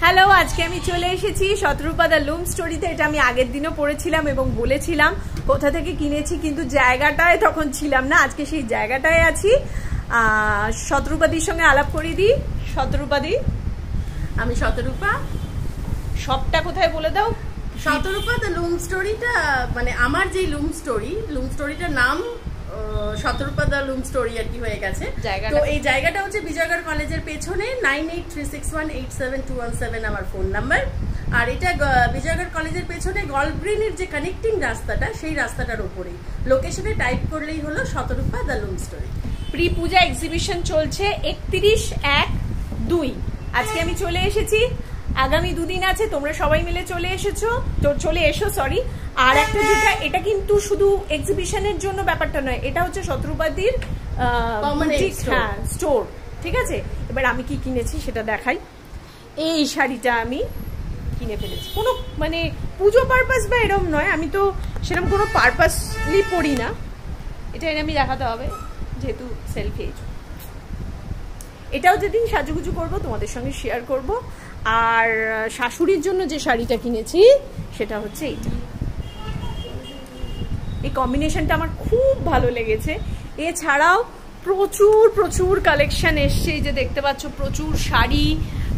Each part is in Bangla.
হ্যালো, আজকে আমি চলে এসেছি শতরূপা দ্য লুম স্টোরিতে। এটা আমি আগের দিনও পড়েছিলাম এবং বলেছিলাম কোথা থেকে কিনেছি, কিন্তু জায়গাটায় তখন ছিলাম না। আজকে সেই জায়গাটায় আছি। শতরূপাদির সঙ্গে আলাপ করিয়ে দিই। শতরূপাদি, আমি শতরূপা। সবটা কোথায় বলে দাও। শতরূপা দ্য লুম স্টোরিটা মানে আমার যে লুম স্টোরিটার নাম শতরূপা দ্য লুম স্টোরি আর কি হয়ে গেছে। তো এই জায়গাটা হচ্ছে বিজয়গড় কলেজের পেছনে। 9836187217 আমার ফোন নাম্বার। আর এটা বিজয়গড় কলেজের পেছনে গলফগ্রিনের যে কানেক্টিং রাস্তাটা, সেই রাস্তাটার উপরেই। লোকেশনে টাইপ করলেই হলো Shatarupa the loom story. Pre puja exhibition চলছে 31/1/2। আজকে আমি চলে এসেছি। আগামী দুদিন আছে, তোমরা সবাই মিলে চলে এসো সরি। আর একটা যেটা, এটা কিন্তু শুধু এক্সিবিশনের জন্য ব্যাপারটা নয়, এটা হচ্ছে শতরূপাদির স্টোর। ঠিক আছে, এবার আমি কি কিনেছি সেটা দেখাই। এই শাড়িটা আমি কিনে ফেলেছি, কোনো মানে পুজো পারপাস বা এরম নয়, আমি তো সেরকম কোনো পারপাসলি পরি না। এটা আমি দেখাতে হবে যেহেতু সেলফি। এটাও যেদিন সাজুগুজু করবো তোমাদের সঙ্গে শেয়ার করব। আর শাশুড়ির জন্য যে শাড়িটা কিনেছি সেটা হচ্ছে এইটা। এই কম্বিনেশনটা আমার খুব ভালো লেগেছে। এছাড়াও প্রচুর প্রচুর কালেকশন এসছে। এই যে দেখতে পাচ্ছ, প্রচুর শাড়ি,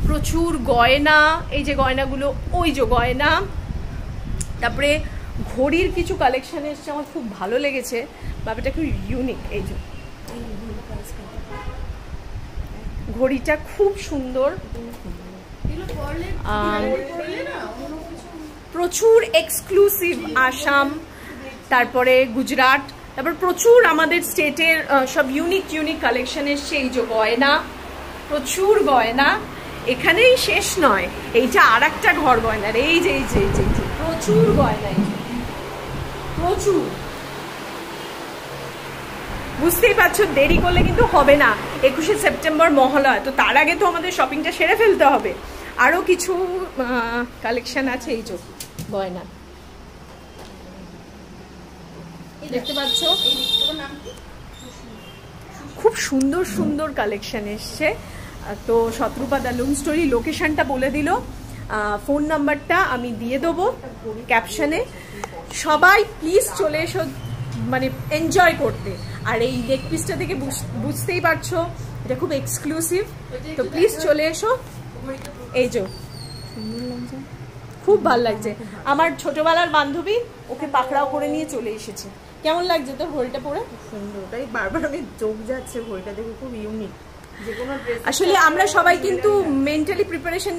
প্রচুর গয়না। এই যে গয়নাগুলো, ওই যে গয়না। তারপরে ঘড়ির কিছু কালেকশন এসছে, আমার খুব ভালো লেগেছে। ব্যাপারটা খুব ইউনিক। এই যে ঘড়িটা খুব সুন্দর। প্রচুর এক্সক্লুসিভ আসাম, তারপরে গুজরাট, তারপর প্রচুর আমাদের স্টেটের সব ইউনিক কালেকশন এসছে। এই যে গয়না, প্রচুর গয়না। এখানেই শেষ নয়, এইটা আর একটা ঘর গয়নার। এই যে প্রচুর গয়না, প্রচুর। বুঝতেই পারছো, দেরি করলে কিন্তু হবে না। 21শে সেপ্টেম্বর মহালয়া, তো তার আগে তো আমাদের শপিংটা সেরে ফেলতে হবে। আরো কিছু কালেকশন আছে। এই যে গয়না দেখতে পাচ্ছ, খুব সুন্দর সুন্দর কালেকশন এসছে। তো শতরূপা দ্য লুম স্টোরি লোকেশনটা বলে দিল, ফোন নাম্বারটা আমি দিয়ে দেবো ক্যাপশনে। সবাই প্লিজ চলে এসো, মানে এনজয় করতে। আর এই নেক পিসটা থেকে বুঝতেই পারছো এটা খুব এক্সক্লুসিভ, তো প্লিজ চলে এসো। এই যে খুব ভালো লাগছে। আমার ছোটবেলার বান্ধবী, ওকে পাকড়াও করে নিয়ে চলে এসেছে। কেমন লাগছে তোর ঘড়িটা পরে? সুন্দর, তাই বারবার আমি চোখ যাচ্ছে ঘড়িটা দেখে, খুব ইউনিক। যে কোনো ড্রেস, আসলে আমরা সবাই কিন্তু মেন্টালি প্রিপারেশন